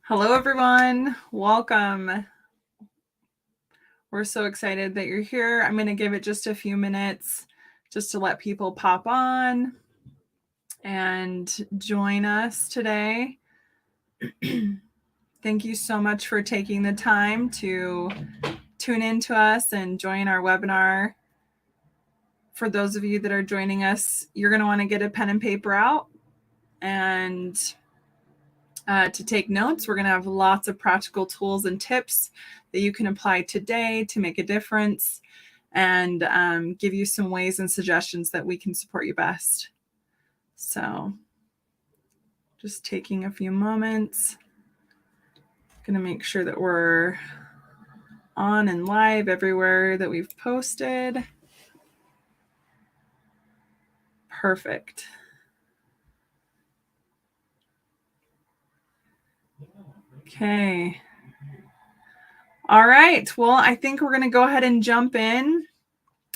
Hello, everyone. Welcome. We're so excited that you're here. I'm going to give it just a few minutes just to let people pop on and join us today. Thank you so much for taking the time to tune in to us and join our webinar. For those of you that are joining us, you're going to want to get a pen and paper out and to take notes. We're going to have lots of practical tools and tips that you can apply today to make a difference and give you some ways and suggestions that we can support you best. So just taking a few moments. Going to make sure that we're on and live everywhere that we've posted. Perfect. Okay. All right. Well, I think we're going to go ahead and jump in.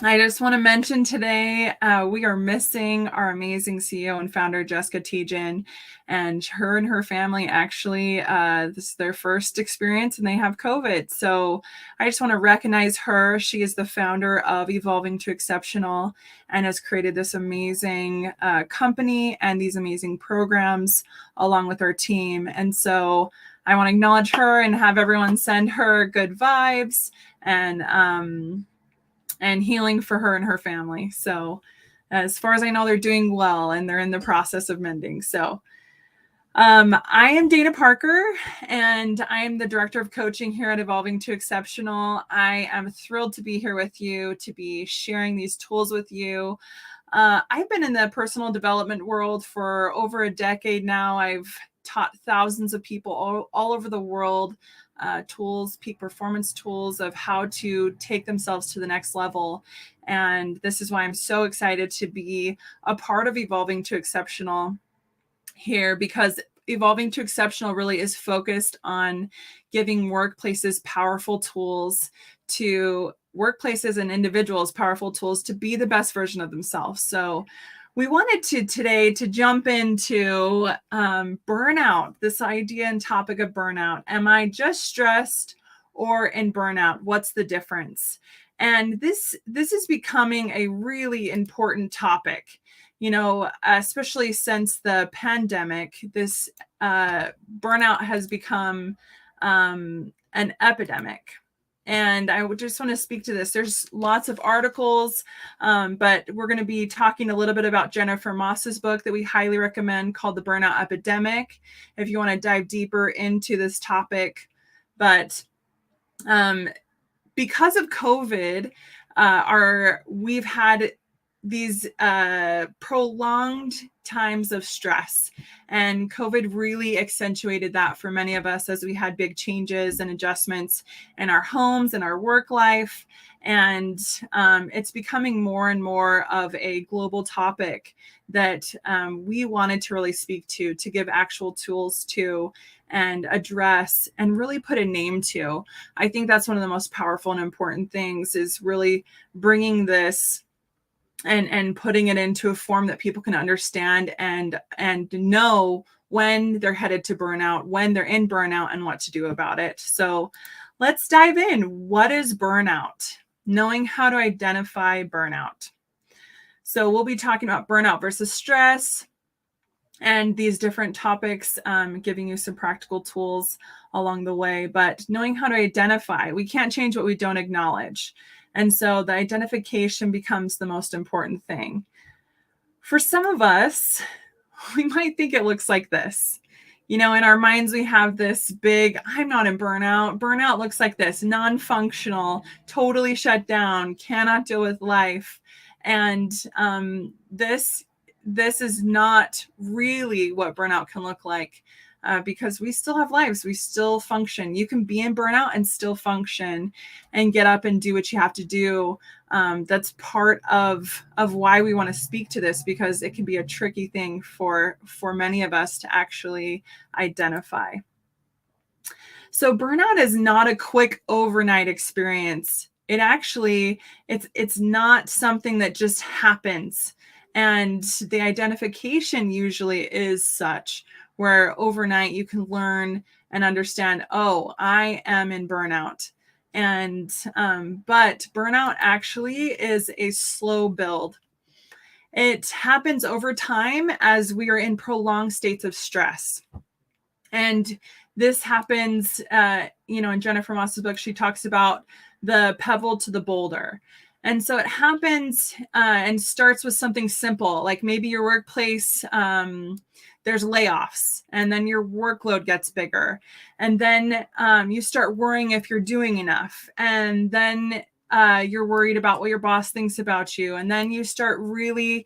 I just want to mention today we are missing our amazing CEO and founder, Jessica Tejan, and her family actually, this is their first experience and they have COVID. So I just want to recognize her. She is the founder of Evolving to Exceptional and has created this amazing company and these amazing programs along with our team. And so I want to acknowledge her and have everyone send her good vibes and healing for her and her family. So as far as I know, they're doing well and they're in the process of mending. So I am Dana Parker and I am the Director of Coaching here at Evolving to Exceptional. I am thrilled to be here with you, to be sharing these tools with you. I've been in the personal development world for over a decade now. I've taught thousands of people all over the world tools, peak performance tools of how to take themselves to the next level. And this is why I'm so excited to be a part of Evolving to Exceptional here, because Evolving to Exceptional really is focused on giving workplaces powerful tools to workplaces and individuals, powerful tools to be the best version of themselves. So we wanted to today to jump into burnout, this idea and topic of burnout. Am I just stressed or in burnout? What's the difference? And this is becoming a really important topic, you know, especially since the pandemic. This burnout has become an epidemic. And I would just want to speak to this. There's lots of articles, but we're going to be talking a little bit about Jennifer Moss's book that we highly recommend called The Burnout Epidemic, if you want to dive deeper into this topic. But because of COVID, we've had these prolonged times of stress, and COVID really accentuated that for many of us as we had big changes and adjustments in our homes and our work life. And it's becoming more and more of a global topic that we wanted to really speak to give actual tools to and address and really put a name to. I think that's one of the most powerful and important things, is really bringing this and putting it into a form that people can understand and know when they're headed to burnout, when they're in burnout, and what to do about it. So let's dive in. What is burnout? Knowing how to identify burnout. So we'll be talking about burnout versus stress and these different topics, giving you some practical tools along the way. But knowing how to identify, we can't change what we don't acknowledge. And so the identification becomes the most important thing. For some of us, we might think it looks like this. You know, in our minds, we have this big, I'm not in burnout. Burnout looks like this: non-functional, totally shut down, cannot deal with life. And this is not really what burnout can look like, because we still have lives. We still function. You can be in burnout and still function and get up and do what you have to do. That's part of why we want to speak to this, because it can be a tricky thing for many of us to actually identify. So burnout is not a quick overnight experience. It actually, it's not something that just happens And the identification usually is such where overnight you can learn and understand, oh, I am in burnout. And but burnout actually is a slow build. It happens over time as we are in prolonged states of stress. And this happens, in Jennifer Moss's book, she talks about the pebble to the boulder. And so it happens and starts with something simple, like maybe your workplace, there's layoffs, and then your workload gets bigger. And then you start worrying if you're doing enough. And then you're worried about what your boss thinks about you. And then you start really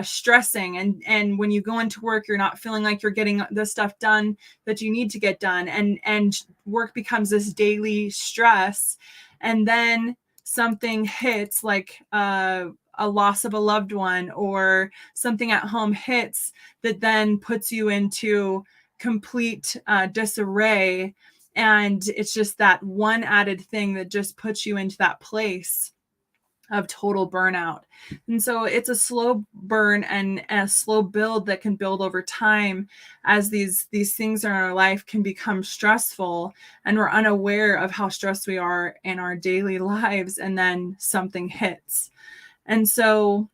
stressing. And when you go into work, you're not feeling like you're getting the stuff done that you need to get done. And work becomes this daily stress. And then something hits, like a loss of a loved one or something at home hits that then puts you into complete disarray. And it's just that one added thing that just puts you into that place of total burnout. And so it's a slow burn and a slow build that can build over time as these things in our life can become stressful and we're unaware of how stressed we are in our daily lives, and then something hits. And so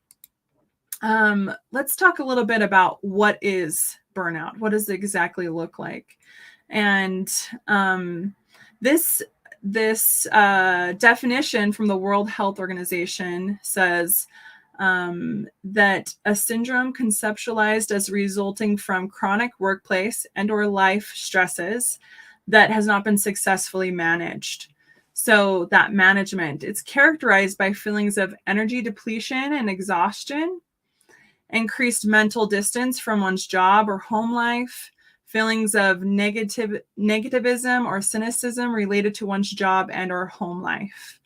let's talk a little bit about what is burnout. What does it exactly look like? And this definition from the World Health Organization says that a syndrome conceptualized as resulting from chronic workplace and or life stresses that has not been successfully managed. So that management, it's characterized by feelings of energy depletion and exhaustion, increased mental distance from one's job or home life, feelings of negativism or cynicism related to one's job and or home life.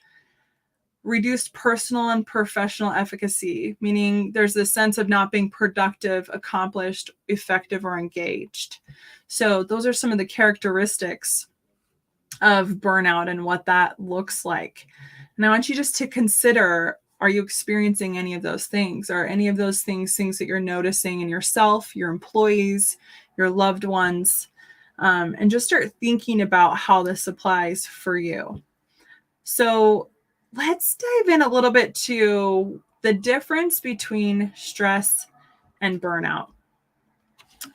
Reduced personal and professional efficacy, meaning there's this sense of not being productive, accomplished, effective, or engaged. So those are some of the characteristics of burnout and what that looks like. And I want you just to consider, are you experiencing any of those things? Or any of those things that you're noticing in yourself, your employees, your loved ones? And just start thinking about how this applies for you. So let's dive in a little bit to the difference between stress and burnout.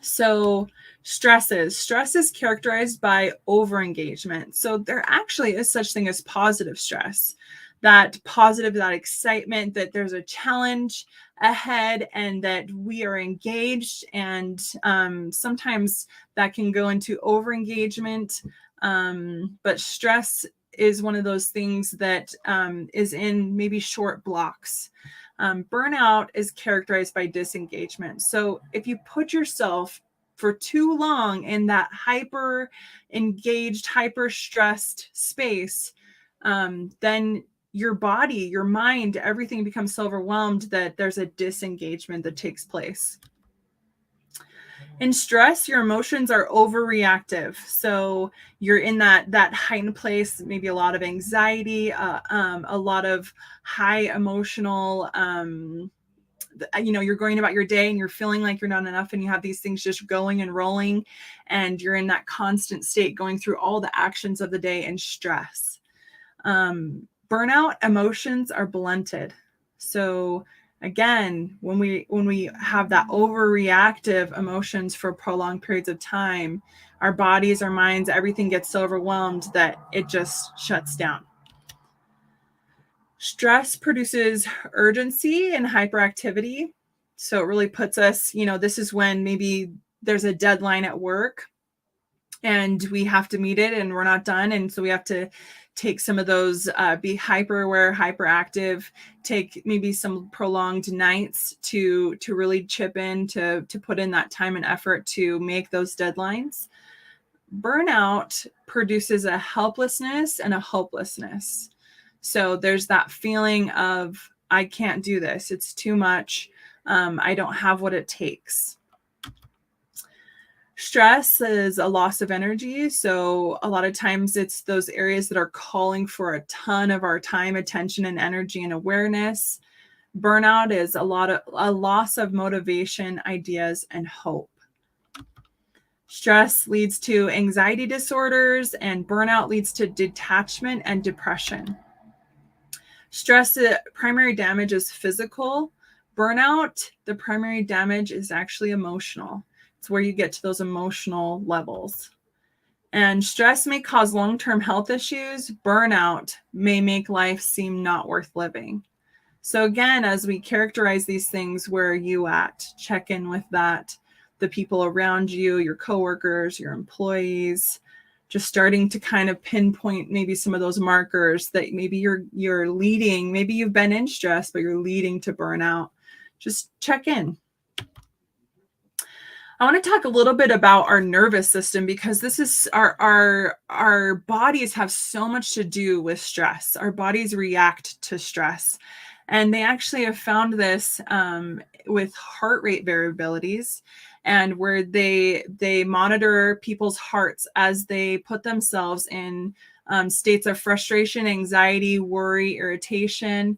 So stress is characterized by overengagement. So there actually is such thing as positive stress, that excitement that there's a challenge ahead and that we are engaged. And sometimes that can go into overengagement. But stress is one of those things that is in maybe short blocks. Burnout is characterized by disengagement. So if you put yourself for too long in that hyper engaged, hyper stressed space, then your body, your mind, everything becomes so overwhelmed that there's a disengagement that takes place. In stress, your emotions are overreactive. So you're in that heightened place, maybe a lot of anxiety, a lot of high emotional, you're going about your day and you're feeling like you're not enough, and you have these things just going and rolling, and you're in that constant state going through all the actions of the day and stress. Burnout emotions are blunted. So again, when we have that overreactive emotions for prolonged periods of time, our bodies, our minds, everything gets so overwhelmed that it just shuts down. Stress produces urgency and hyperactivity. So it really puts us, this is when maybe there's a deadline at work and we have to meet it and we're not done. And so we have to take some of those, be hyper aware, hyperactive, take maybe some prolonged nights to really chip in, to put in that time and effort to make those deadlines. Burnout produces a helplessness and a hopelessness. So there's that feeling of, I can't do this. It's too much. I don't have what it takes. Stress is a loss of energy. So a lot of times it's those areas that are calling for a ton of our time, attention, and energy and awareness. Burnout is a loss of motivation, ideas, and hope. Stress leads to anxiety disorders, and burnout leads to detachment and depression. Stress, the primary damage is physical. Burnout, the primary damage is actually emotional. It's where you get to those emotional levels. And stress may cause long-term health issues. Burnout may make life seem not worth living. So again, as we characterize these things, where are you at? Check in with that. The people around you, your coworkers, your employees, just starting to kind of pinpoint maybe some of those markers that maybe you're leading. Maybe you've been in stress, but you're leading to burnout. Just check in. I want to talk a little bit about our nervous system, because this is our bodies have so much to do with stress. Our bodies react to stress. And they actually have found this with heart rate variabilities, and where they monitor people's hearts as they put themselves in states of frustration, anxiety, worry, irritation.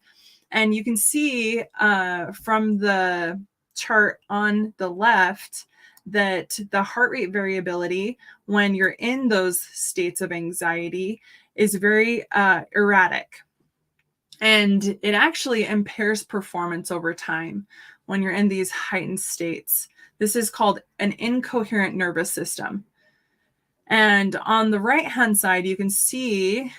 And you can see from the chart on the left that the heart rate variability when you're in those states of anxiety is very erratic. And it actually impairs performance over time when you're in these heightened states. This is called an incoherent nervous system. And on the right-hand side, you can see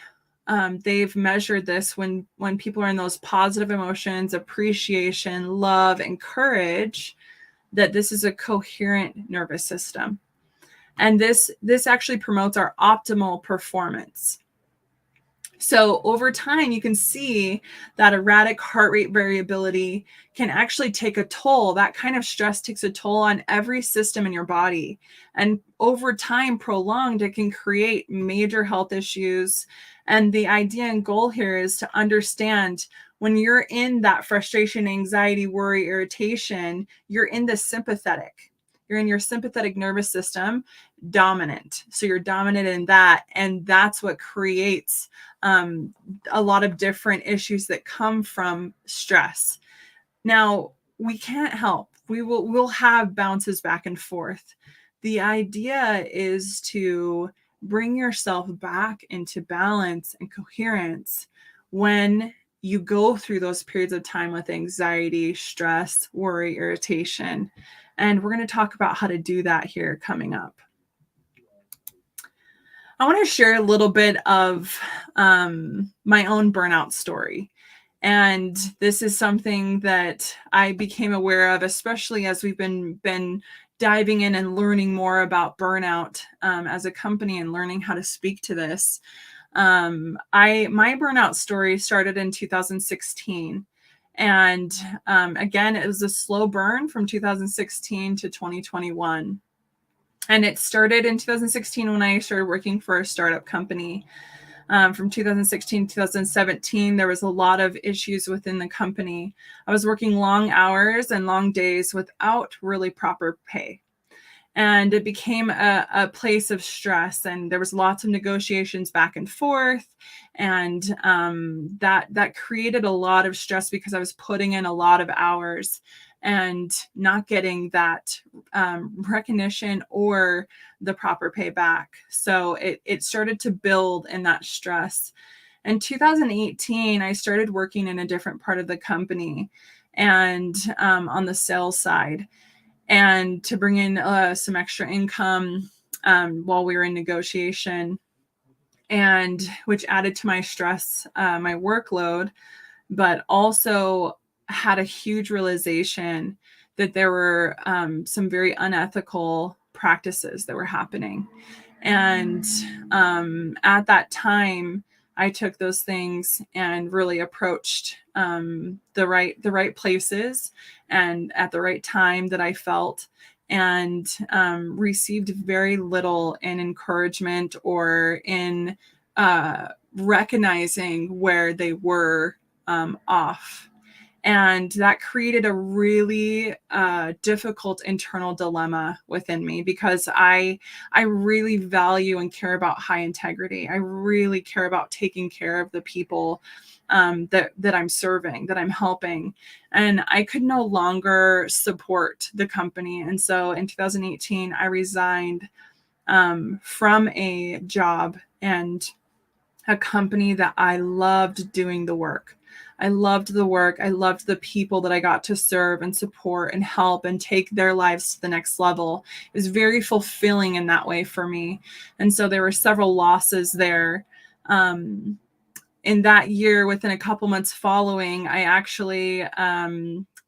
they've measured this when people are in those positive emotions, appreciation, love, and courage, that this is a coherent nervous system. And this actually promotes our optimal performance. So over time, you can see that erratic heart rate variability can actually take a toll. That kind of stress takes a toll on every system in your body. And over time, prolonged, it can create major health issues. And the idea and goal here is to understand, when you're in that frustration, anxiety, worry, irritation, you're in the sympathetic. You're in your sympathetic nervous system, dominant. So you're dominant in that. And that's what creates a lot of different issues that come from stress. Now, we can't help. We'll have bounces back and forth. The idea is to bring yourself back into balance and coherence when you go through those periods of time with anxiety, stress, worry, irritation. And we're going to talk about how to do that here coming up. I want to share a little bit of my own burnout story. And this is something that I became aware of, especially as we've been diving in and learning more about burnout as a company and learning how to speak to this. My burnout story started in 2016. And again, it was a slow burn from 2016 to 2021. And it started in 2016 when I started working for a startup company. From 2016 to 2017, there was a lot of issues within the company. I was working long hours and long days without really proper pay. And it became a place of stress, and there was lots of negotiations back and forth. And that created a lot of stress, because I was putting in a lot of hours and not getting that recognition or the proper pay back. So it started to build in that stress. In 2018, I started working in a different part of the company, and on the sales side, and to bring in some extra income while we were in negotiation, and which added to my stress, my workload, but also had a huge realization that there were some very unethical practices that were happening. And at that time, I took those things and really approached the right places and at the right time that I felt, and received very little in encouragement or in recognizing where they were off. And that created a really difficult internal dilemma within me, because I really value and care about high integrity. I really care about taking care of the people that I'm serving, that I'm helping. And I could no longer support the company. And so in 2018, I resigned from a job and a company that I loved doing the work. I loved the work. I loved the people that I got to serve and support and help and take their lives to the next level. It was very fulfilling in that way for me. And so there were several losses there. In that year, within a couple months following, I actually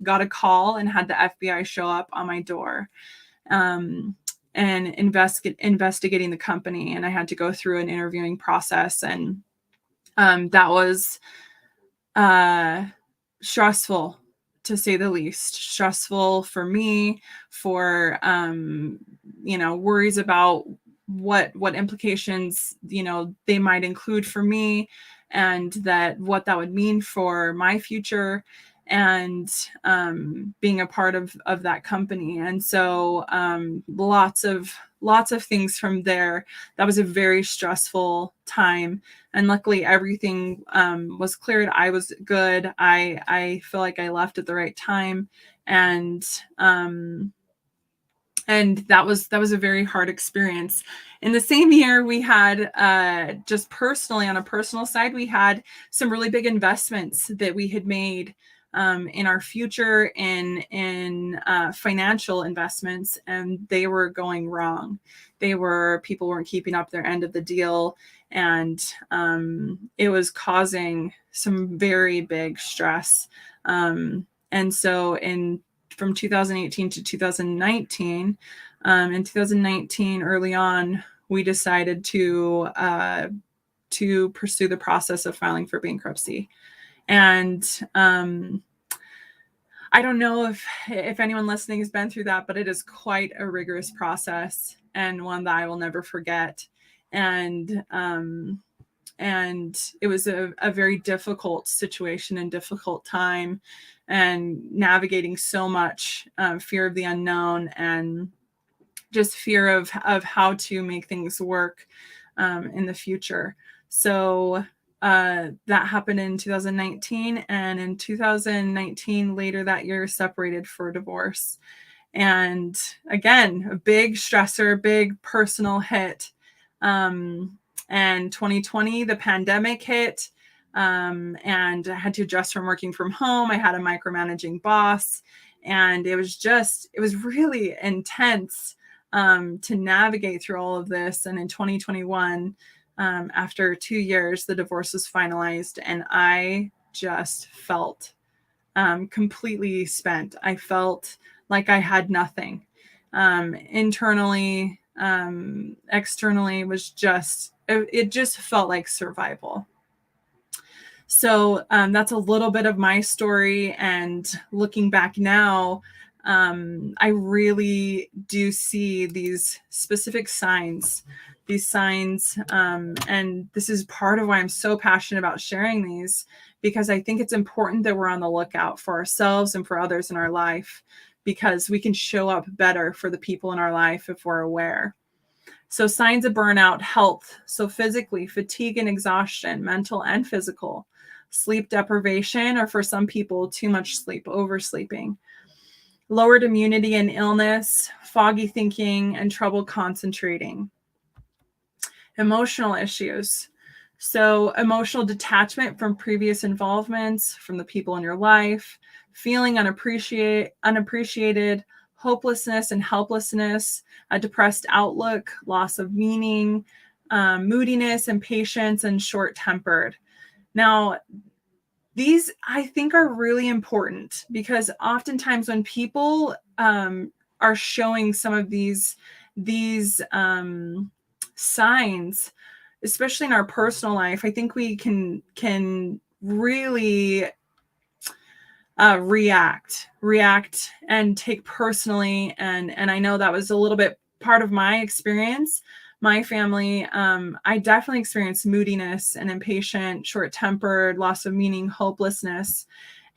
got a call and had the FBI show up on my door. And investigating the company. And I had to go through an interviewing process. And that was stressful, to say the least. Stressful for me, for, worries about what implications, they might include for me, and what that would mean for my future, and being a part of that company. And so lots of things from there. That was a very stressful time. And luckily everything was cleared. I was good. I feel like I left at the right time. And that was a very hard experience. In the same year, we had just personally, on a personal side, we had some really big investments that we had made in our future, in financial investments, and they were going wrong. People weren't keeping up their end of the deal, and it was causing some very big stress. And so from 2018 to 2019, in 2019, early on, we decided to pursue the process of filing for bankruptcy. And I don't know if anyone listening has been through that, but it is quite a rigorous process, and one that I will never forget. And it was a very difficult situation and difficult time, and navigating so much fear of the unknown, and just fear of how to make things work in the future. So that happened in 2019, and in 2019, later that year, separated for divorce. And again, a big stressor, big personal hit. And 2020, the pandemic hit, and I had to adjust from working from home. I had a micromanaging boss, and it was really intense to navigate through all of this. And in 2021, after 2 years, the divorce was finalized, and I just felt completely spent. I felt like I had nothing. Internally, externally, it just felt like survival. So that's a little bit of my story. And looking back now, I really do see these specific signs, and this is part of why I'm so passionate about sharing these, because I think it's important that we're on the lookout for ourselves and for others in our life, because we can show up better for the people in our life if we're aware. So signs of burnout: health. So physically, fatigue and exhaustion, mental and physical. Sleep deprivation, or for some people, too much sleep, oversleeping. Lowered immunity and illness, foggy thinking, and trouble concentrating. Emotional issues. So emotional detachment from previous involvements, from the people in your life, feeling unappreciated, hopelessness and helplessness, a depressed outlook, loss of meaning, moodiness, impatience, and short-tempered. Now, these, I think, are really important, because oftentimes when people are showing some of these signs, especially in our personal life, I think we can really react and take personally. And I know that was a little bit part of my experience. My family, I definitely experienced moodiness and impatient, short-tempered, loss of meaning, hopelessness.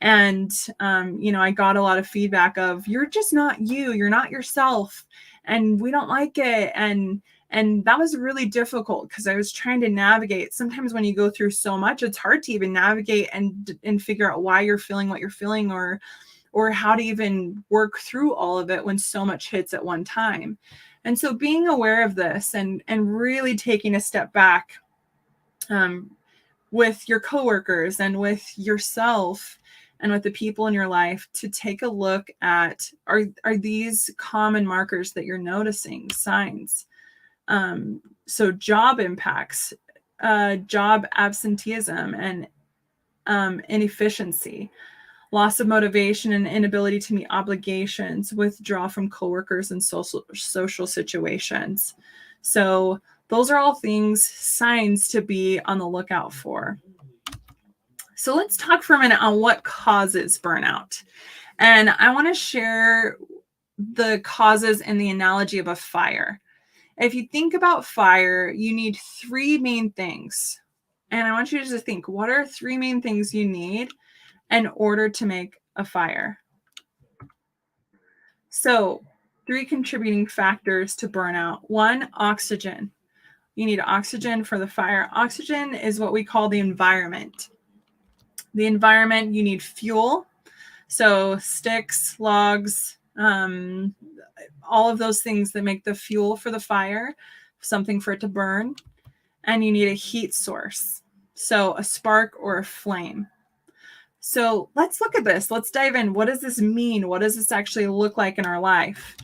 And, I got a lot of feedback of, you're just not you, you're not yourself, and we don't like it. And And that was really difficult because I was trying to navigate. Sometimes when you go through so much, it's hard to even navigate and figure out why you're feeling what you're feeling, or how to even work through all of it when so much hits at one time. And so being aware of this and really taking a step back, with your coworkers and with yourself and with the people in your life, to take a look at, are these common markers that you're noticing, signs? So job impacts, job absenteeism and inefficiency, loss of motivation and inability to meet obligations, withdrawal from coworkers and social situations. So those are all things, signs to be on the lookout for. So let's talk for a minute on what causes burnout. And I want to share the causes in the analogy of a fire. If you think about fire, you need three main things. And I want you to just think, what are three main things you need in order to make a fire? So, three contributing factors to burnout. One, oxygen. You need oxygen for the fire. Oxygen is what we call the environment. The environment, you need fuel. So sticks, logs, all of those things that make the fuel for the fire, something for it to burn. And you need a heat source. So a spark or a flame. So let's look at this. Let's dive in. What does this mean? What does this actually look like in our life?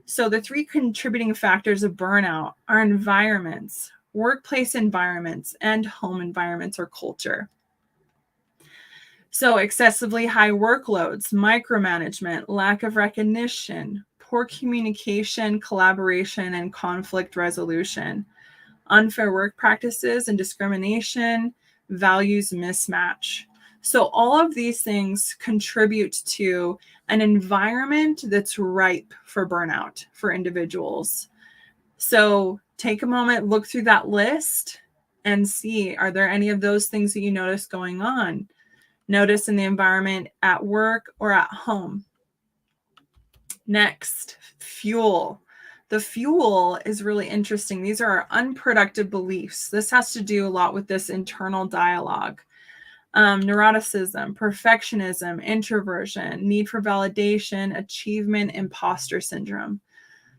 So the three contributing factors of burnout are environments, workplace environments, and home environments or culture. So excessively high workloads, micromanagement, lack of recognition, poor communication, collaboration, and conflict resolution, unfair work practices and discrimination, values mismatch. So all of these things contribute to an environment that's ripe for burnout for individuals. So take a moment, look through that list and see, are there any of those things that you notice going on? Notice in the environment at work or at home. Next, fuel. The fuel is really interesting. These are our unproductive beliefs. This has to do a lot with this internal dialogue. Neuroticism, perfectionism, introversion, need for validation, achievement, imposter syndrome.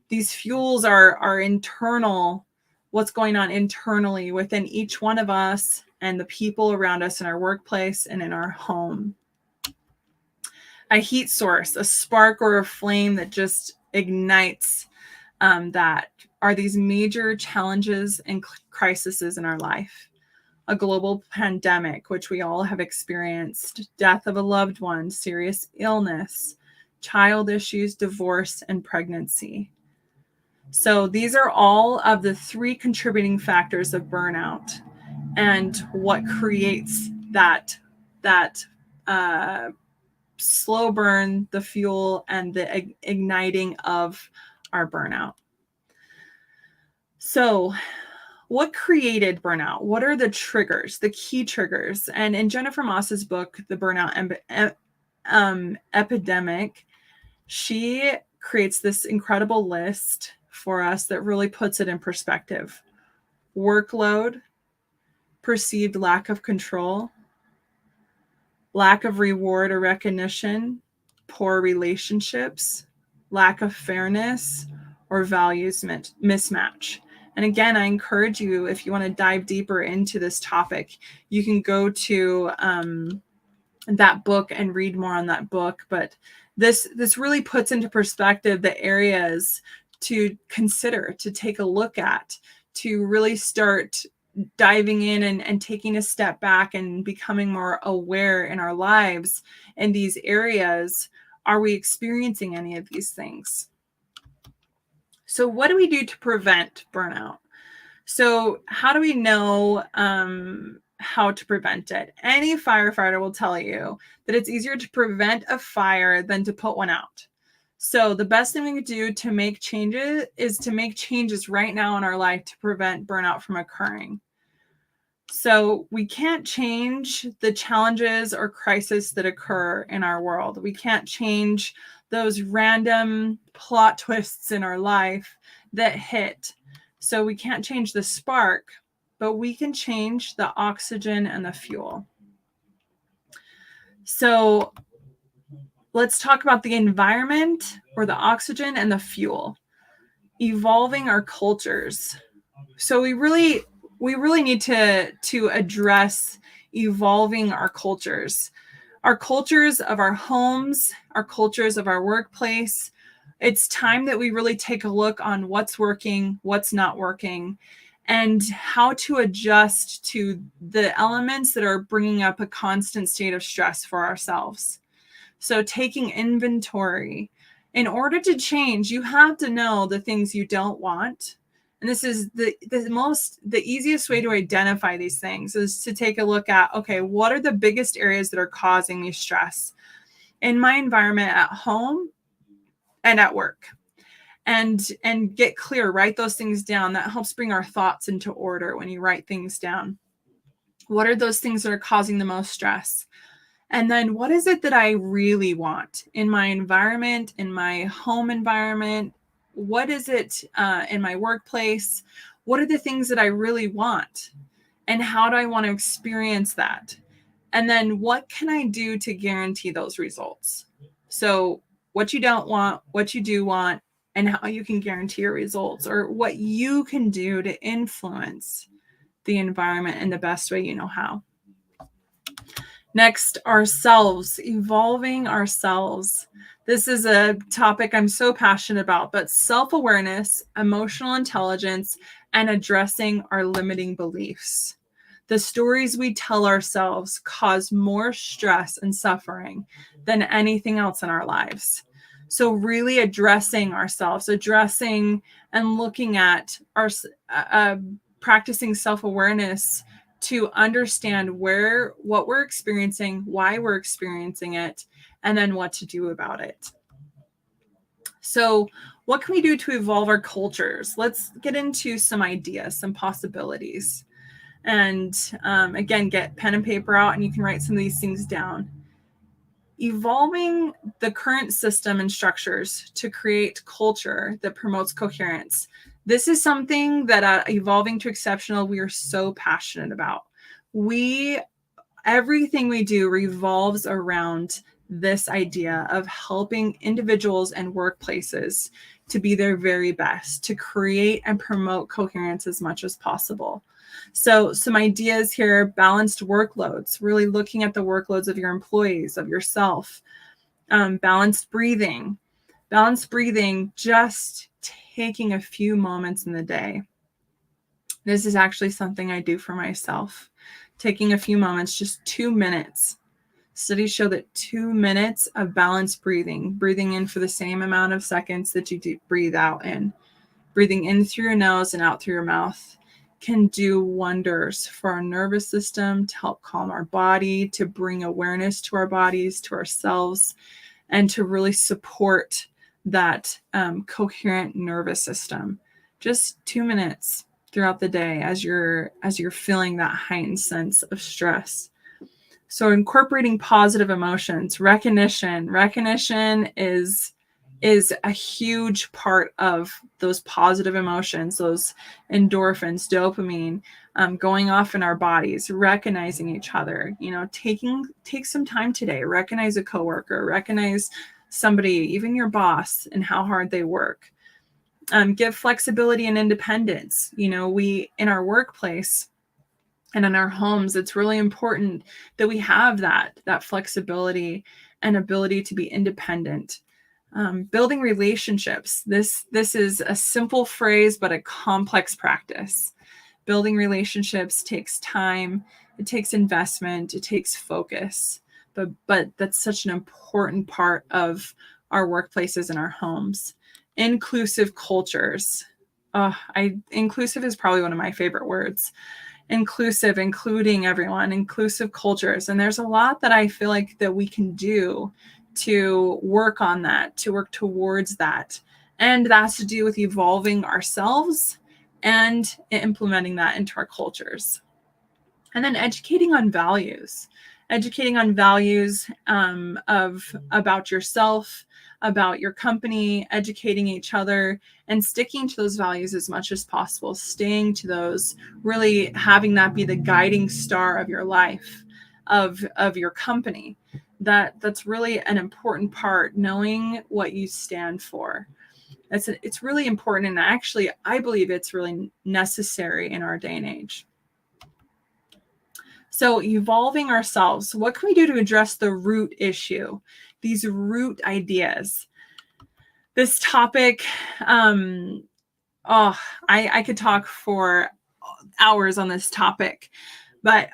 These fuels are internal, what's going on internally within each one of us and the people around us in our workplace and in our home. A heat source, a spark or a flame that just ignites, that are these major challenges and crises in our life. A global pandemic, which we all have experienced, death of a loved one, serious illness, child issues, divorce, and pregnancy. So these are all of the three contributing factors of burnout and what creates that slow burn, the fuel, and the igniting of our burnout. So what created burnout? What are the triggers, the key triggers? And in Jennifer Moss's book, The Burnout Epidemic, she creates this incredible list for us that really puts it in perspective. Workload, perceived lack of control, lack of reward or recognition, poor relationships, lack of fairness, or values mismatch. And again, I encourage you, if you want to dive deeper into this topic, you can go to that book and read more on that book. But this really puts into perspective the areas to consider, to take a look at, to really start diving in and taking a step back and becoming more aware in our lives in these areas. Are we experiencing any of these things? So what do we do to prevent burnout? So how do we know how to prevent it? Any firefighter will tell you that it's easier to prevent a fire than to put one out. So the best thing we can do to make changes is to make changes right now in our life to prevent burnout from occurring. So we can't change the challenges or crises that occur in our world. We can't change those random plot twists in our life that hit. So we can't change the spark, but we can change the oxygen and the fuel. So let's talk about the environment, or the oxygen and the fuel. Evolving our cultures. So we really need to address evolving our cultures of our homes, our cultures of our workplace. It's time that we really take a look on what's working, what's not working, and how to adjust to the elements that are bringing up a constant state of stress for ourselves. So taking inventory. In order to change, you have to know the things you don't want. And this is the easiest way to identify these things, is to take a look at, okay, what are the biggest areas that are causing me stress in my environment, at home and at work? And get clear, write those things down. That helps bring our thoughts into order when you write things down. What are those things that are causing the most stress? And then what is it that I really want in my environment, in my home environment? What is it in my workplace? What are the things that I really want? And how do I want to experience that? And then what can I do to guarantee those results? So what you don't want, what you do want, and how you can guarantee your results, or what you can do to influence the environment in the best way you know how. Next, ourselves, evolving ourselves. This is a topic I'm so passionate about, but self-awareness, emotional intelligence, and addressing our limiting beliefs. The stories we tell ourselves cause more stress and suffering than anything else in our lives. So really addressing ourselves, addressing and looking at our practicing self-awareness to understand what we're experiencing, why we're experiencing it, and then what to do about it. So what can we do to evolve our cultures? Let's get into some ideas, some possibilities. And again, get pen and paper out, and you can write some of these things down. Evolving the current system and structures to create culture that promotes coherence. This is something that at Evolving to Exceptional, we are so passionate about. Everything we do revolves around this idea of helping individuals and workplaces to be their very best, to create and promote coherence as much as possible. So some ideas here: balanced workloads, really looking at the workloads of your employees, of yourself. Balanced breathing, just taking a few moments in the day. This is actually something I do for myself. Taking a few moments, just 2 minutes. Studies show that 2 minutes of balanced breathing in for the same amount of seconds that you breathe out in, breathing in through your nose and out through your mouth, can do wonders for our nervous system, to help calm our body, to bring awareness to our bodies, to ourselves, and to really support that coherent nervous system. Just 2 minutes throughout the day as you're feeling that heightened sense of stress. So incorporating positive emotions, recognition is a huge part of those positive emotions, those endorphins, dopamine, going off in our bodies, recognizing each other. Take some time today, recognize a coworker, recognize somebody, even your boss, and how hard they work. Give flexibility and independence. We, in our workplace and in our homes, it's really important that we have that flexibility and ability to be independent. Building relationships. This is a simple phrase, but a complex practice. Building relationships takes time, it takes investment, it takes focus, but that's such an important part of our workplaces and our homes. Inclusive cultures. Inclusive is probably one of my favorite words. Inclusive, including everyone, inclusive cultures. And there's a lot that I feel like that we can do to work on that, to work towards that. And that's to do with evolving ourselves and implementing that into our cultures. And then educating on values about yourself, about your company, educating each other, and sticking to those values as much as possible, staying to those, really having that be the guiding star of your life, of your company. That's really an important part, knowing what you stand for. It's really important, and actually I believe it's really necessary in our day and age. So evolving ourselves, what can we do to address the root issue, these root ideas? This topic, I could talk for hours on this topic, but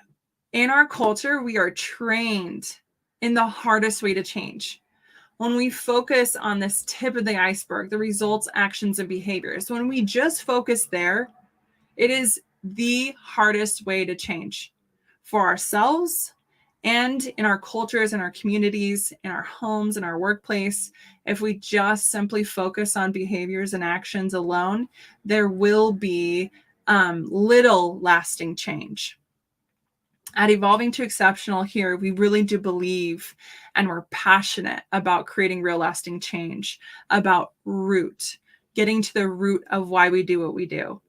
in our culture, we are trained in the hardest way to change. When we focus on this tip of the iceberg, the results, actions, and behaviors, when we just focus there, it is the hardest way to change for ourselves and in our cultures, in our communities, in our homes, in our workplace. If we just simply focus on behaviors and actions alone, there will be little lasting change. At Evolving to Exceptional here, we really do believe and we're passionate about creating real lasting change, about root, getting to the root of why we do what we do.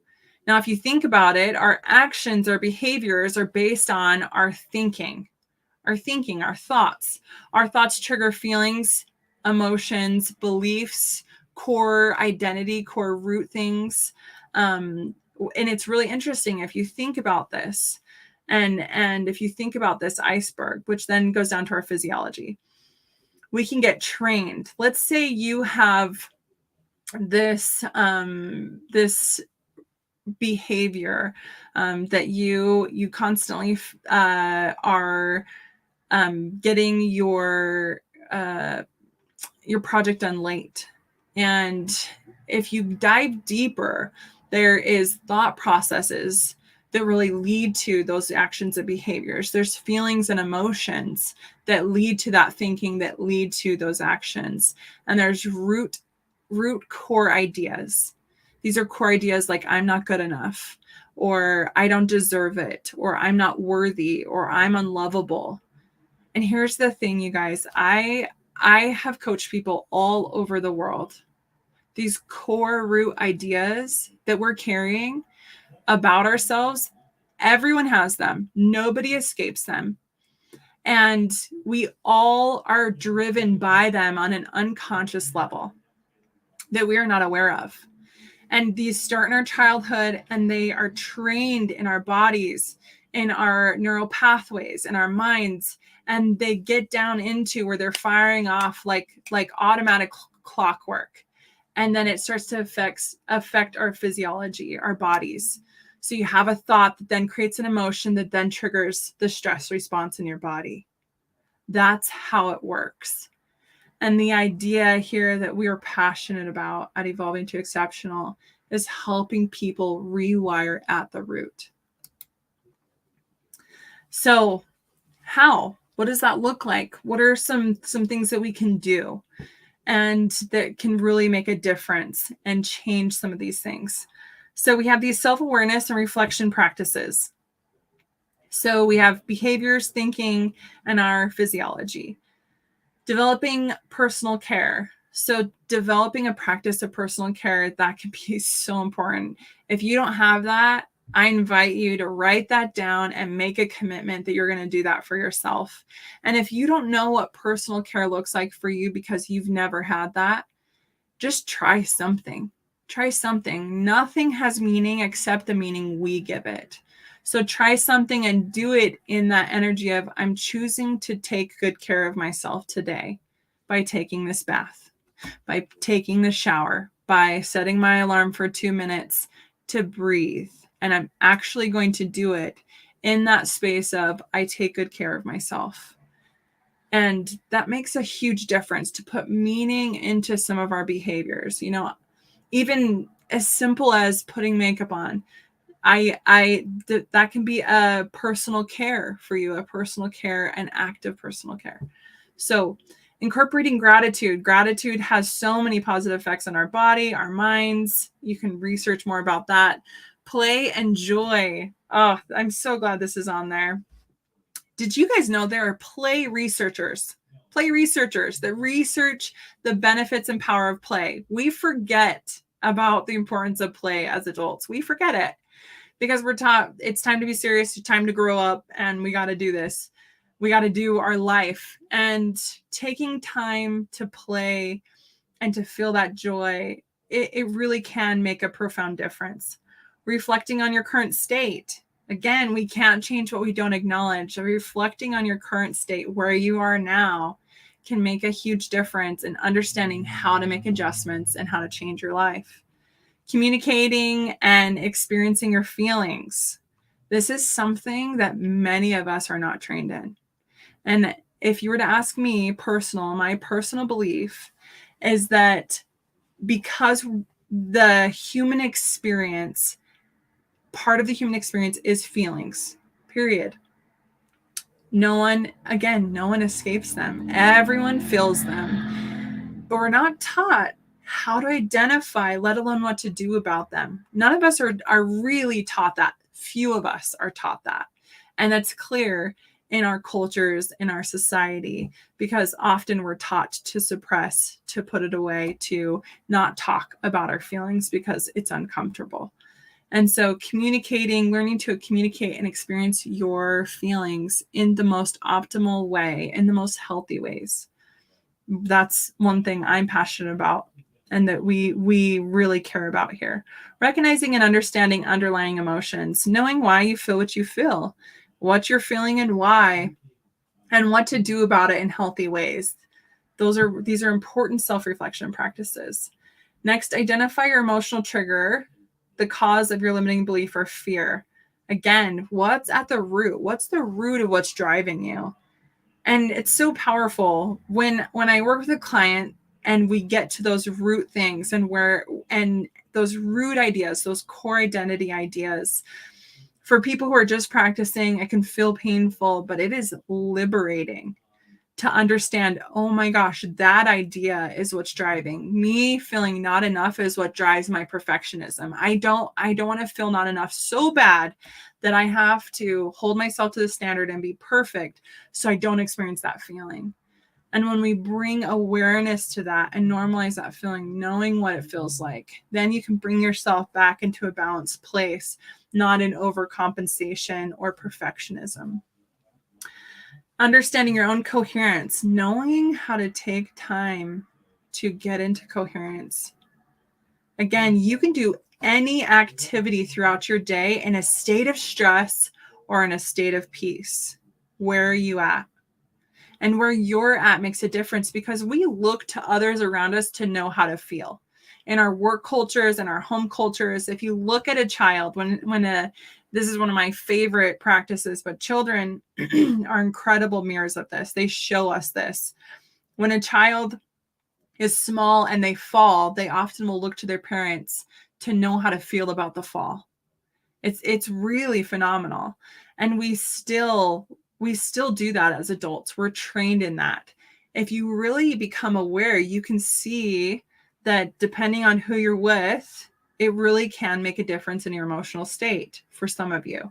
Now, if you think about it, our actions, our behaviors are based on our thinking, our thoughts. Our thoughts trigger feelings, emotions, beliefs, core identity, core root things. And it's really interesting if you think about this. And if you think about this iceberg, which then goes down to our physiology, we can get trained. Let's say you have this behavior that you constantly are getting your project done late. And if you dive deeper, there is thought processes that really lead to those actions and behaviors. There's feelings and emotions that lead to that thinking, that lead to those actions. And there's root core ideas. These are core ideas like I'm not good enough, or I don't deserve it, or I'm not worthy, or I'm unlovable. And here's the thing, you guys, I have coached people all over the world. These core root ideas that we're carrying about ourselves, everyone has them. Nobody escapes them. And we all are driven by them on an unconscious level that we are not aware of. And these start in our childhood, and they are trained in our bodies, in our neural pathways, in our minds, and they get down into where they're firing off like automatic clockwork. And then it starts to affect our physiology, our bodies. So you have a thought that then creates an emotion that then triggers the stress response in your body. That's how it works. And the idea here that we are passionate about at Evolving to Exceptional is helping people rewire at the root. So how? What does that look like? What are some things that we can do and that can really make a difference and change some of these things? So we have these self-awareness and reflection practices. So we have behaviors, thinking, and our physiology. Developing personal care. So developing a practice of personal care, that can be so important. If you don't have that, I invite you to write that down and make a commitment that you're going to do that for yourself. And if you don't know what personal care looks like for you because you've never had that, just try something. Try something. Nothing has meaning except the meaning we give it. So try something and do it in that energy of, I'm choosing to take good care of myself today by taking this bath, by taking the shower, by setting my alarm for 2 minutes to breathe. And I'm actually going to do it in that space of, I take good care of myself. And that makes a huge difference to put meaning into some of our behaviors. You know, even as simple as putting makeup on. That can be a personal care for you, a personal care, an act of personal care. So incorporating gratitude. Gratitude has so many positive effects on our body, our minds. You can research more about that. Play and joy. Oh, I'm so glad this is on there. Did you guys know there are play researchers play researchers that research the benefits and power of play. We forget about the importance of play as adults. We forget it because we're taught it's time to be serious, it's time to grow up, and we got to do this. We got to do our life. And taking time to play and to feel that joy, it really can make a profound difference. Reflecting on your current state. Again, we can't change what we don't acknowledge. So reflecting on your current state, where you are now, can make a huge difference in understanding how to make adjustments and how to change your life. Communicating and experiencing your feelings. This is something that many of us are not trained in. And if you were to ask me my personal belief is that because the human experience, part of the human experience is feelings, period. No one escapes them. Everyone feels them. But we're not taught how to identify, let alone what to do about them. None of us are really taught that. Few of us are taught that. And that's clear in our cultures, in our society, because often we're taught to suppress, to put it away, to not talk about our feelings because it's uncomfortable. And so learning to communicate and experience your feelings in the most optimal way, in the most healthy ways. That's one thing I'm passionate about and that we really care about here. Recognizing and understanding underlying emotions, knowing why you feel what you feel, what you're feeling and why, and what to do about it in healthy ways. These are important self-reflection practices. Next, identify your emotional trigger, the cause of your limiting belief or fear. Again, what's at the root? What's the root of what's driving you? And it's so powerful when I work with a client and we get to those root things and those root ideas, those core identity ideas. For people who are just practicing, it can feel painful, but it is liberating to understand, oh my gosh, that idea is what's driving me. Feeling not enough is what drives my perfectionism. I don't want to feel not enough so bad that I have to hold myself to the standard and be perfect so I don't experience that feeling. And when we bring awareness to that and normalize that feeling, knowing what it feels like, then you can bring yourself back into a balanced place, not in overcompensation or perfectionism. Understanding your own coherence, knowing how to take time to get into coherence. Again, you can do any activity throughout your day in a state of stress or in a state of peace. Where are you at? And where you're at makes a difference because we look to others around us to know how to feel. In our work cultures and our home cultures, if you look at a child, this is one of my favorite practices, but children are incredible mirrors of this. They show us this. When a child is small and they fall, they often will look to their parents to know how to feel about the fall. It's really phenomenal. And we still do that as adults. We're trained in that. If you really become aware, you can see that depending on who you're with, it really can make a difference in your emotional state for some of you.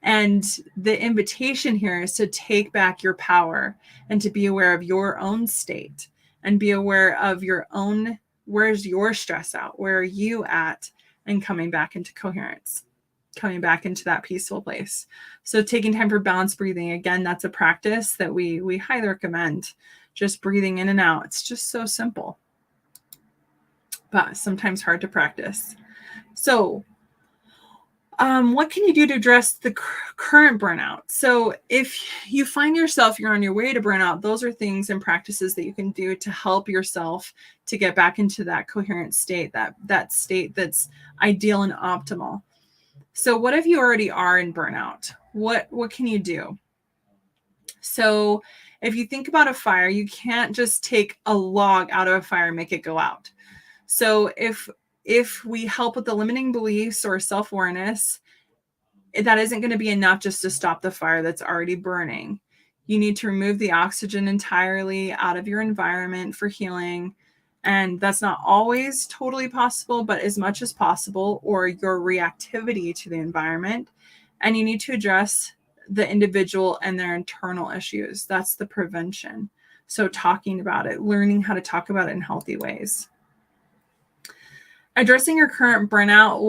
And the invitation here is to take back your power and to be aware of your own state and be aware of your own, where's your stress out? Where are you at? And coming back into coherence, coming back into that peaceful place. So taking time for balanced breathing, again, that's a practice that we highly recommend. Just breathing in and out. It's just so simple, but sometimes hard to practice. So what can you do to address the current burnout? So if you find yourself, you're on your way to burnout, those are things and practices that you can do to help yourself to get back into that coherent state, that state that's ideal and optimal. So what if you already are in burnout? What can you do? So if you think about a fire, you can't just take a log out of a fire and make it go out. So if we help with the limiting beliefs or self-awareness, that isn't going to be enough just to stop the fire that's already burning. You need to remove the oxygen entirely out of your environment for healing. And that's not always totally possible, but as much as possible, or your reactivity to the environment. And you need to address the individual and their internal issues. That's the prevention. So talking about it, learning how to talk about it in healthy ways. Addressing your current burnout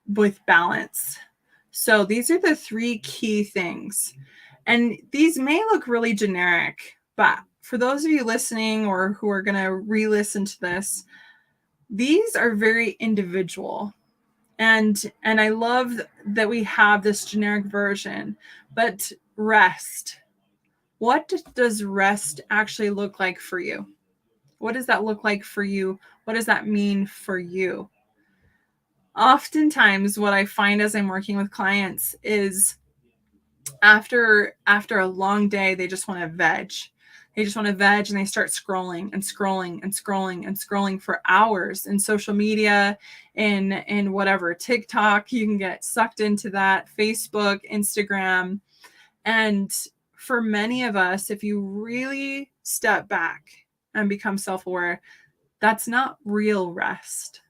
with balance. So these are the 3 key things. And these may look really generic, but for those of you listening or who are going to re-listen to this, these are very individual. And I love that we have this generic version, but rest. What does rest actually look like for you? What does that look like for you? What does that mean for you? Oftentimes, what I find as I'm working with clients is after a long day, they just want to veg. They just want to veg and they start scrolling and scrolling and scrolling and scrolling for hours in social media, in whatever, TikTok, you can get sucked into that, Facebook, Instagram. And for many of us, if you really step back and become self-aware, that's not real rest.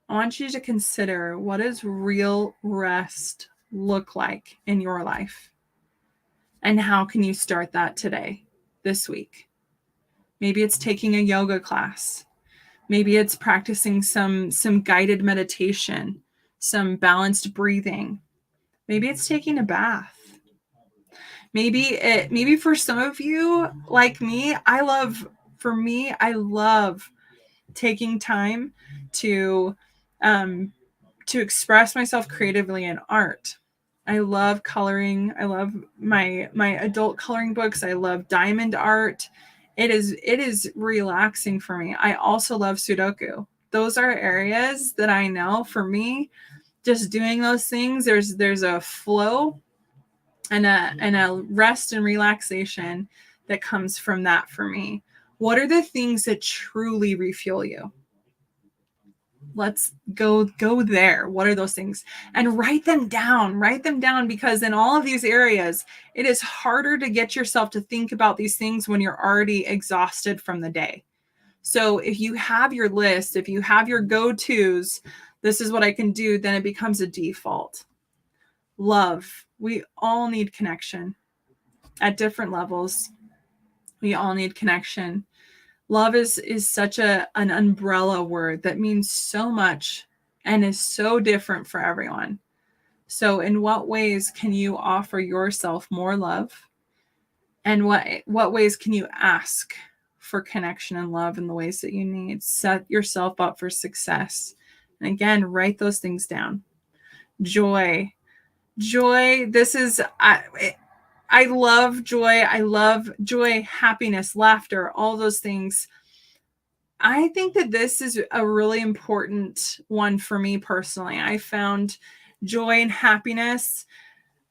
I want you to consider, what does real rest look like in your life? And how can you start that today, this week? Maybe it's taking a yoga class. Maybe it's practicing some guided meditation, some balanced breathing. Maybe it's taking a bath. Maybe for some of you, like me, I love taking time to express myself creatively in art. I love coloring. I love my adult coloring books. I love diamond art. It is relaxing for me. I also love Sudoku. Those are areas that I know for me, just doing those things, there's a flow and a rest and relaxation that comes from that for me. What are the things that truly refuel you? Let's go there. What are those things? And write them down, because in all of these areas, it is harder to get yourself to think about these things when you're already exhausted from the day. So if you have your list, if you have your go-tos, this is what I can do, then it becomes a default. Love. We all need connection at different levels. We all need connection. Love is such an umbrella word that means so much and is so different for everyone. So in what ways can you offer yourself more love? And what ways can you ask for connection and love in the ways that you need? Set yourself up for success. And again, write those things down. Joy. This is, I love joy. I love joy, happiness, laughter, all those things. I think that this is a really important one for me personally. I found joy and happiness.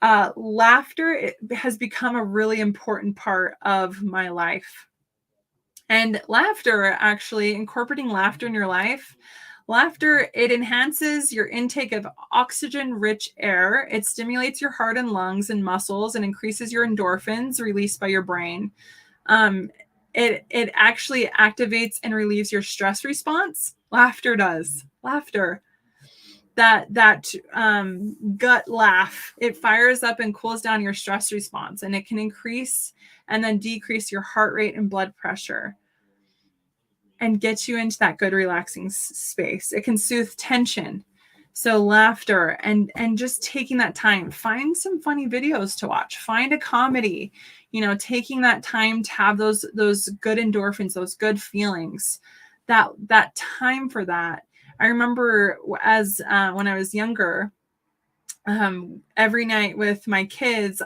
Laughter, it has become a really important part of my life. And laughter, actually, incorporating laughter in your life, it enhances your intake of oxygen-rich air. It stimulates your heart and lungs and muscles and increases your endorphins released by your brain. It actually activates and relieves your stress response. Laughter does. Laughter. That gut laugh, it fires up and cools down your stress response, and it can increase and then decrease your heart rate and blood pressure and get you into that good relaxing space. It can soothe tension. So laughter and just taking that time, find some funny videos to watch, find a comedy, taking that time to have those good endorphins, those good feelings, that time for that. I remember as when I was younger, every night with my kids,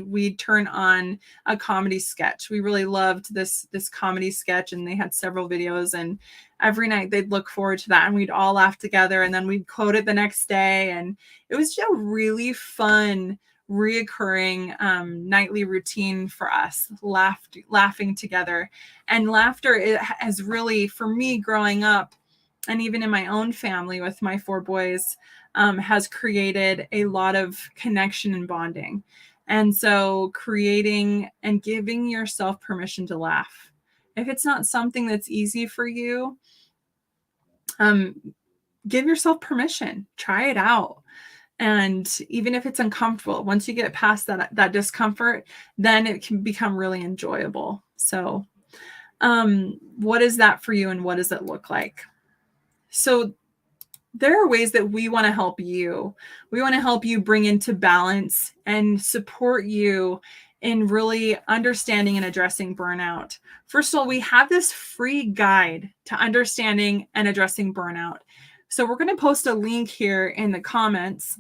we'd turn on a comedy sketch. We really loved this comedy sketch, and they had several videos, and every night they'd look forward to that, and we'd all laugh together, and then we'd quote it the next day. And it was just a really fun, reoccurring nightly routine for us, laughing together. And laughter has really, for me growing up, and even in my own family with my 4 boys, has created a lot of connection and bonding. And so creating and giving yourself permission to laugh. If it's not something that's easy for you, give yourself permission. Try it out. And even if it's uncomfortable, once you get past that discomfort, then it can become really enjoyable. So what is that for you, and what does it look like? So there are ways that we want to help you. We want to help you bring into balance and support you in really understanding and addressing burnout. First of all, we have this free guide to understanding and addressing burnout. So we're going to post a link here in the comments,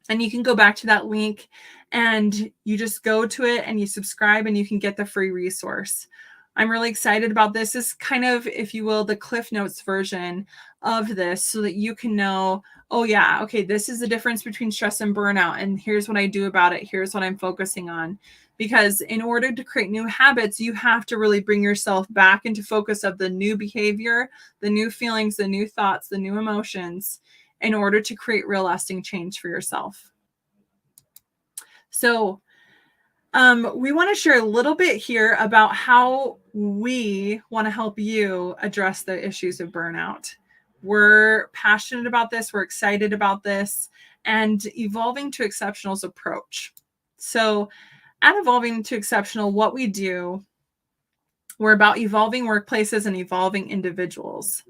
and you can go back to that link and you just go to it and you subscribe and you can get the free resource. I'm really excited about this. This is kind of, if you will, the Cliff Notes version of this, so that you can know, oh yeah, okay, this is the difference between stress and burnout, and here's what I do about it. Here's what I'm focusing on. Because in order to create new habits, you have to really bring yourself back into focus of the new behavior, the new feelings, the new thoughts, the new emotions, in order to create real lasting change for yourself. So we want to share a little bit here about how we want to help you address the issues of burnout. We're passionate about this. We're excited about this, and evolving to exceptional's approach. So at Evolving to Exceptional, what we do, we're about evolving workplaces and evolving individuals.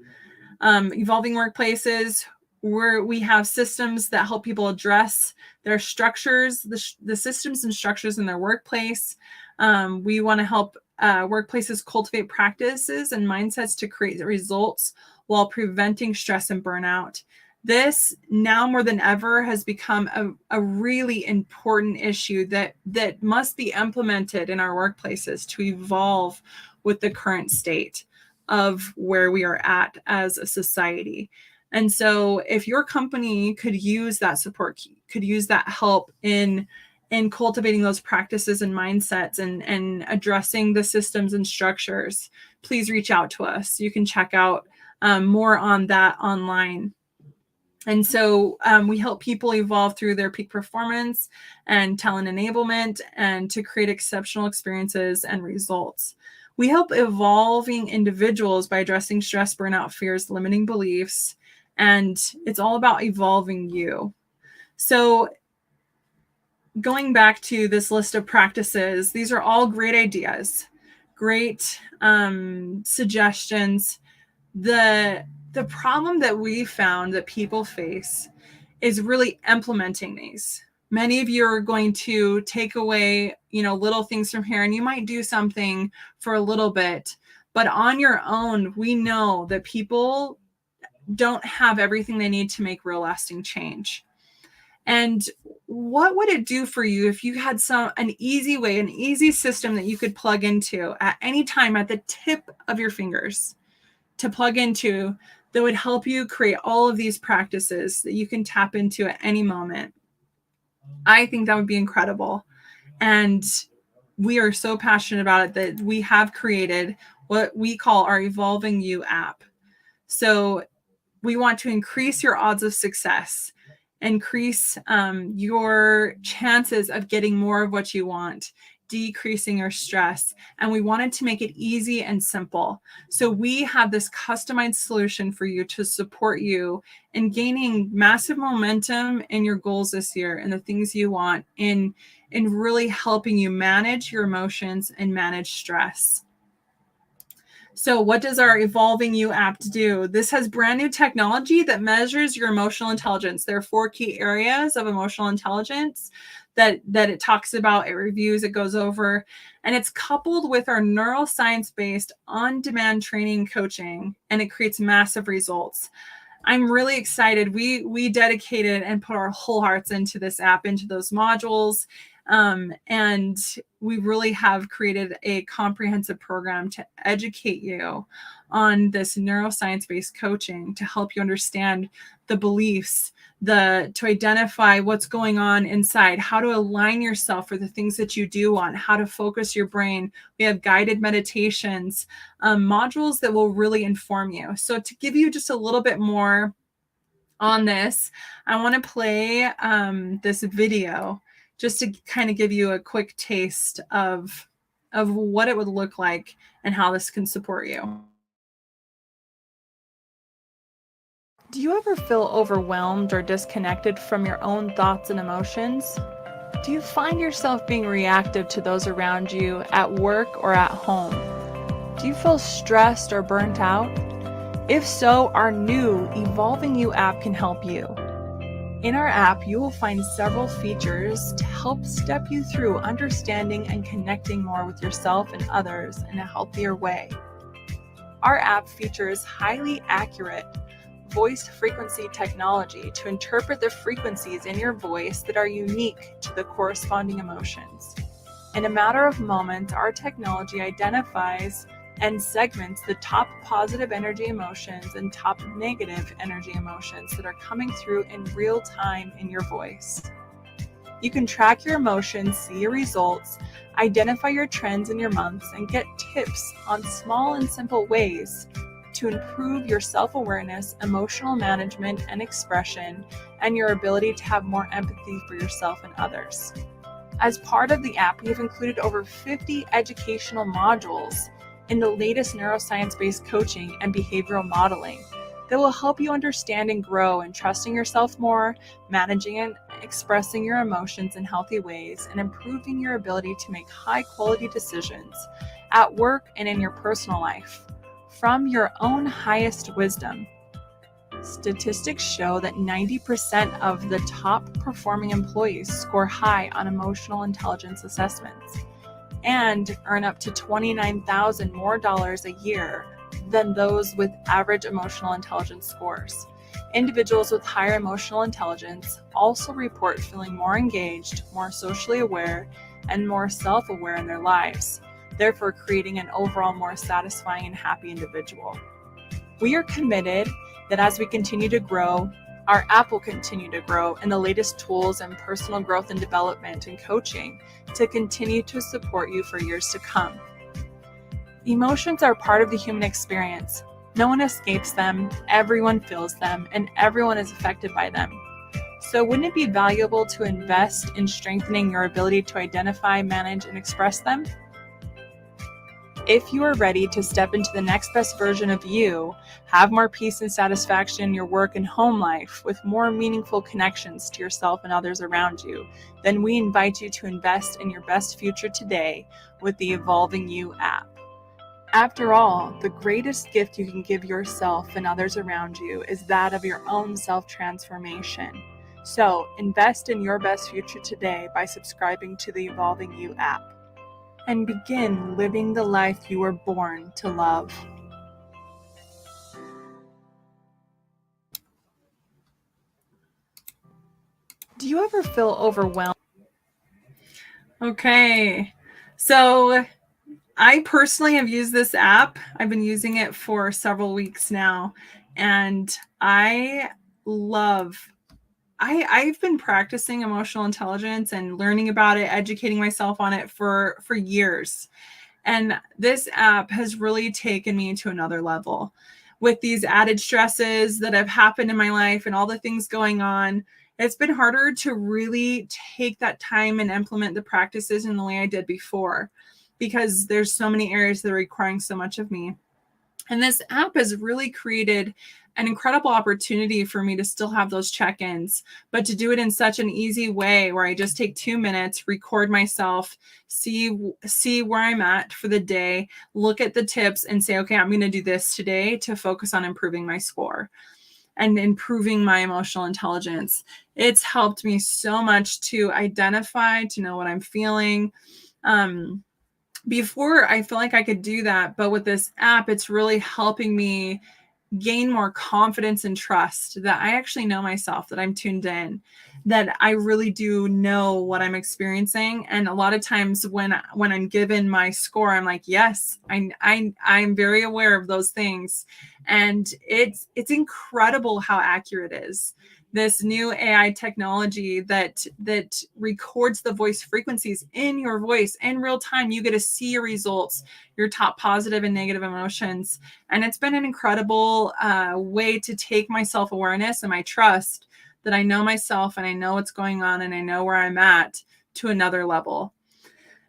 Evolving workplaces, where we have systems that help people address their structures, the systems and structures in their workplace. We want to help workplaces cultivate practices and mindsets to create results while preventing stress and burnout. This, now more than ever, has become a really important issue that must be implemented in our workplaces to evolve with the current state of where we are at as a society. And so if your company could use that support, could use that help in cultivating those practices and mindsets, and addressing the systems and structures, please reach out to us. You can check out more on that online. And so we help people evolve through their peak performance and talent enablement, and to create exceptional experiences and results. We help evolving individuals by addressing stress, burnout, fears, limiting beliefs, and it's all about evolving you. So going back to this list of practices, these are all great ideas, great suggestions. The problem that we found that people face is really implementing these. Many of you are going to take away, little things from here, and you might do something for a little bit, but on your own, we know that people don't have everything they need to make real lasting change. And what would it do for you if you had an easy way, an easy system that you could plug into at any time, at the tip of your fingers, to plug into, that would help you create all of these practices that you can tap into at any moment? I think that would be incredible. And we are so passionate about it that we have created what we call our Evolving You app. So we want to increase your odds of success, increase your chances of getting more of what you want, decreasing your stress. And we wanted to make it easy and simple. So we have this customized solution for you to support you in gaining massive momentum in your goals this year and the things you want, in really helping you manage your emotions and manage stress. So what does our Evolving You app do? This has brand new technology that measures your emotional intelligence. There are 4 key areas of emotional intelligence that it talks about, it reviews, it goes over, and it's coupled with our neuroscience-based on-demand training coaching, and it creates massive results. I'm really excited. We dedicated and put our whole hearts into this app, into those modules. And we really have created a comprehensive program to educate you on this neuroscience-based coaching, to help you understand the beliefs, to identify what's going on inside, how to align yourself for the things that you do want, how to focus your brain. We have guided meditations, modules that will really inform you. So to give you just a little bit more on this, I want to play this video just to kind of give you a quick taste of what it would look like and how this can support you. Do you ever feel overwhelmed or disconnected from your own thoughts and emotions? Do you find yourself being reactive to those around you at work or at home? Do you feel stressed or burnt out? If so, our new Evolving You app can help you. In our app, you will find several features to help step you through understanding and connecting more with yourself and others in a healthier way. Our app features highly accurate voice frequency technology to interpret the frequencies in your voice that are unique to the corresponding emotions. In a matter of moments, our technology identifies and segments the top positive energy emotions and top negative energy emotions that are coming through in real time in your voice. You can track your emotions, see your results, identify your trends in your months, and get tips on small and simple ways to improve your self-awareness, emotional management and expression, and your ability to have more empathy for yourself and others. As part of the app, we have included over 50 educational modules in the latest neuroscience-based coaching and behavioral modeling that will help you understand and grow in trusting yourself more, managing and expressing your emotions in healthy ways, and improving your ability to make high-quality decisions at work and in your personal life from your own highest wisdom. Statistics show that 90% of the top performing employees score high on emotional intelligence assessments and earn up to $29,000 more a year than those with average emotional intelligence scores. Individuals with higher emotional intelligence also report feeling more engaged, more socially aware, and more self-aware in their lives, therefore creating an overall more satisfying and happy individual. We are committed that as we continue to grow, our app will continue to grow in the latest tools and personal growth and development and coaching to continue to support you for years to come. Emotions are part of the human experience. No one escapes them, everyone feels them, and everyone is affected by them. So wouldn't it be valuable to invest in strengthening your ability to identify, manage, and express them? If you are ready to step into the next best version of you, have more peace and satisfaction in your work and home life with more meaningful connections to yourself and others around you, then we invite you to invest in your best future today with the Evolving You app. After all, the greatest gift you can give yourself and others around you is that of your own self-transformation. So invest in your best future today by subscribing to the Evolving You app and begin living the life you were born to love. Do you ever feel overwhelmed? Okay, so I personally have used this app. I've been using it for several weeks now, and I've been practicing emotional intelligence and learning about it, educating myself on it for years. And this app has really taken me to another level. With these added stresses that have happened in my life and all the things going on, it's been harder to really take that time and implement the practices in the way I did before, because there's so many areas that are requiring so much of me. And this app has really created an incredible opportunity for me to still have those check-ins, but to do it in such an easy way where I just take 2 minutes, record myself, see where I'm at for the day, look at the tips and say, okay, I'm going to do this today to focus on improving my score and improving my emotional intelligence. It's helped me so much to identify, to know what I'm feeling. Before, I feel like I could do that, but with this app, it's really helping me gain more confidence and trust that I actually know myself, that I'm tuned in, that I really do know what I'm experiencing. And a lot of times when I'm given my score, I'm like, yes, I'm very aware of those things. And it's incredible how accurate it is. This new AI technology that records the voice frequencies in your voice in real time. You get to see your results, your top positive and negative emotions. And it's been an incredible way to take my self-awareness and my trust that I know myself and I know what's going on and I know where I'm at to another level.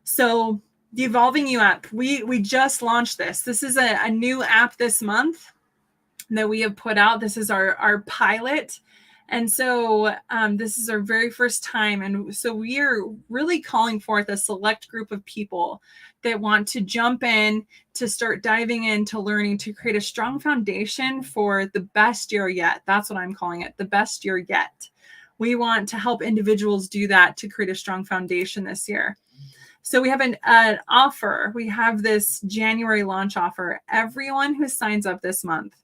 So the Evolving You app, we just launched this. This is a new app this month that we have put out. This is our pilot. And so this is our very first time. And so we are really calling forth a select group of people that want to jump in, to start diving into learning, to create a strong foundation for the best year yet. That's what I'm calling it, the best year yet. We want to help individuals do that to create a strong foundation this year. So we have an offer. We have this January launch offer. Everyone who signs up this month,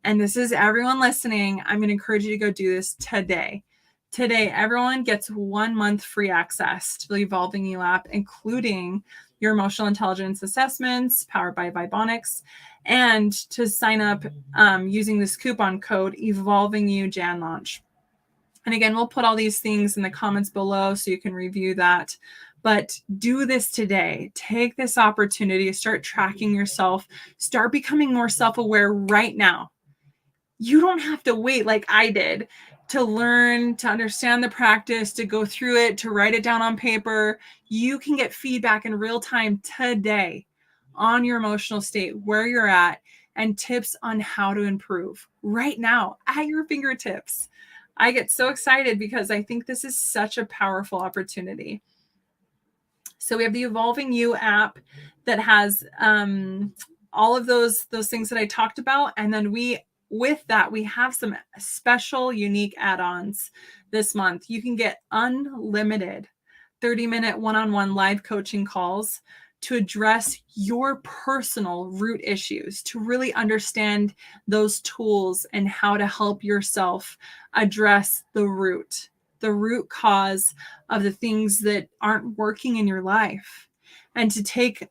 and this is everyone listening, I'm going to encourage you to go do this today. Today, everyone gets 1 month free access to the Evolving You app, including your emotional intelligence assessments powered by Vibonics, and to sign up using this coupon code Evolving You Jan Launch. And again, we'll put all these things in the comments below so you can review that. But do this today. Take this opportunity to start tracking yourself. Start becoming more self-aware right now. You don't have to wait like I did to learn, to understand the practice, to go through it, to write it down on paper. You can get feedback in real time today on your emotional state, where you're at, and tips on how to improve right now at your fingertips. I get so excited because I think this is such a powerful opportunity. So we have the Evolving You app that has all of those things that I talked about. And then with that, we have some special, unique add-ons this month. You can get unlimited 30-minute one-on-one live coaching calls to address your personal root issues, to really understand those tools and how to help yourself address the root cause of the things that aren't working in your life. And to take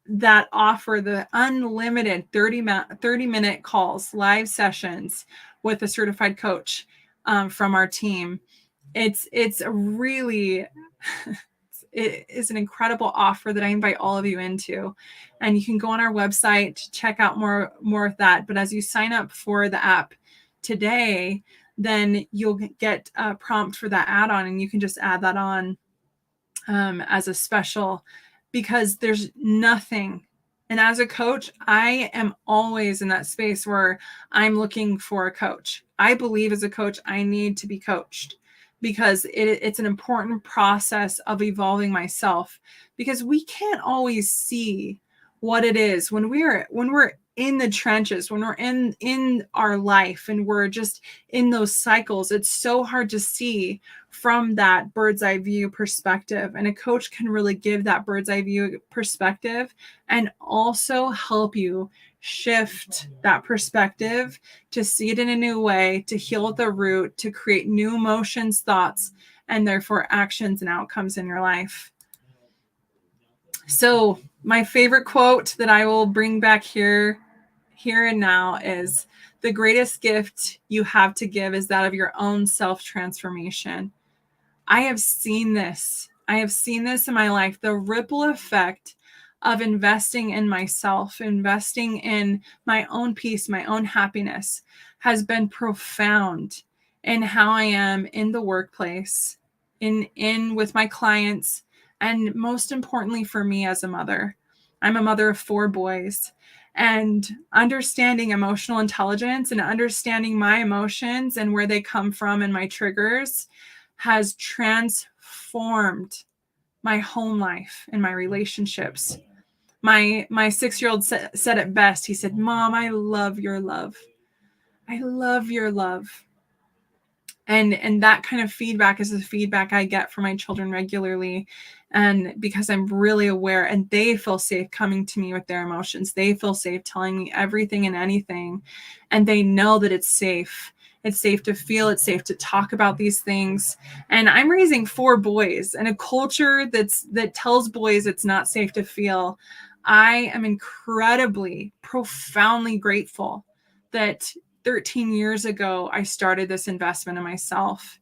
that offer, the unlimited 30-minute calls, live sessions with a certified coach from our team. It's a really, it is an incredible offer that I invite all of you into. And you can go on our website to check out more of that. But as you sign up for the app today, then you'll get a prompt for that add-on, and you can just add that on as a special, because there's nothing. And as a coach, I am always in that space where I'm looking for a coach. I believe as a coach, I need to be coached, because it's an important process of evolving myself, because we can't always see what it is when we're in the trenches, when we're in our life and we're just in those cycles. It's so hard to see from that bird's eye view perspective. And a coach can really give that bird's eye view perspective and also help you shift that perspective to see it in a new way, to heal at the root, to create new emotions, thoughts, and therefore actions and outcomes in your life. So my favorite quote that I will bring back here and now is, the greatest gift you have to give is that of your own self-transformation. I have seen this. I have seen this in my life, the ripple effect of investing in myself, investing in my own peace, my own happiness, has been profound in how I am in the workplace, in with my clients, and most importantly for me as a mother. I'm a mother of 4 boys, and understanding emotional intelligence and understanding my emotions and where they come from and my triggers has transformed my home life and my relationships. My 6-year-old said it best. He said, "Mom, I love your love. I love your love." And that kind of feedback is the feedback I get from my children regularly. And because I'm really aware, and they feel safe coming to me with their emotions. They feel safe telling me everything and anything. And they know that it's safe. It's safe to feel. It's safe to talk about these things. And I'm raising 4 boys in a culture that tells boys it's not safe to feel. I am incredibly, profoundly grateful that 13 years ago, I started this investment in myself.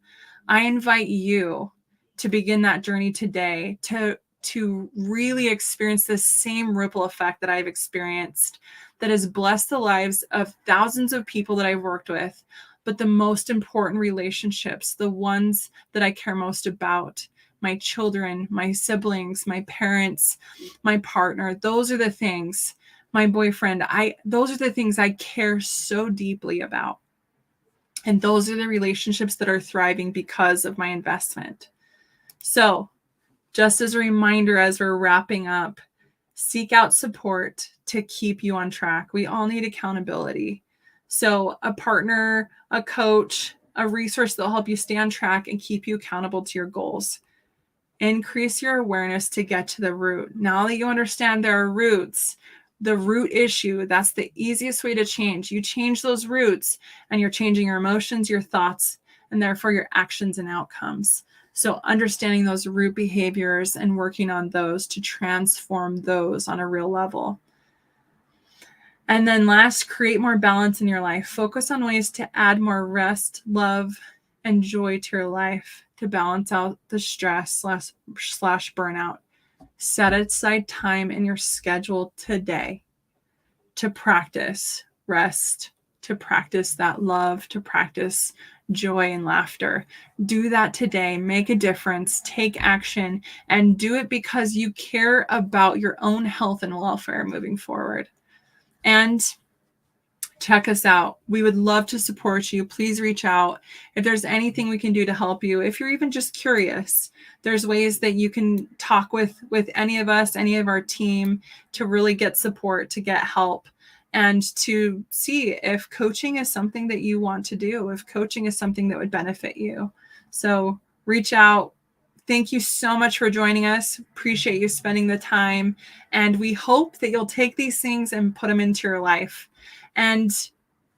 I invite you to begin that journey today, to really experience the same ripple effect that I've experienced, that has blessed the lives of thousands of people that I've worked with, but the most important relationships, the ones that I care most about, my children, my siblings, my parents, my partner, those are the things. my boyfriend. Those are the things I care so deeply about. And those are the relationships that are thriving because of my investment. So, just as a reminder, as we're wrapping up, seek out support to keep you on track. We all need accountability. So, a partner, a coach, a resource that will help you stay on track and keep you accountable to your goals. Increase your awareness to get to the root. Now that you understand there are roots, the root issue, that's the easiest way to change. You change those roots and you're changing your emotions, your thoughts, and therefore your actions and outcomes. So understanding those root behaviors and working on those to transform those on a real level. And then last, create more balance in your life. Focus on ways to add more rest, love, and joy to your life to balance out the stress slash burnout. Set aside time in your schedule today to practice rest, to practice that love, to practice joy and laughter. Do that today. Make a difference. Take action and do it because you care about your own health and welfare moving forward. And check us out. We would love to support you. Please reach out. If there's anything we can do to help you, if you're even just curious, there's ways that you can talk with any of us, any of our team, to really get support, to get help, and to see if coaching is something that you want to do, if coaching is something that would benefit you. So reach out. Thank you so much for joining us. Appreciate you spending the time. And we hope that you'll take these things and put them into your life and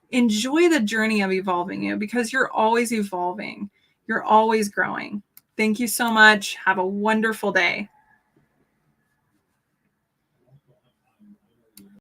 enjoy the journey of evolving you, because you're always evolving. You're always growing. Thank you so much. Have a wonderful day.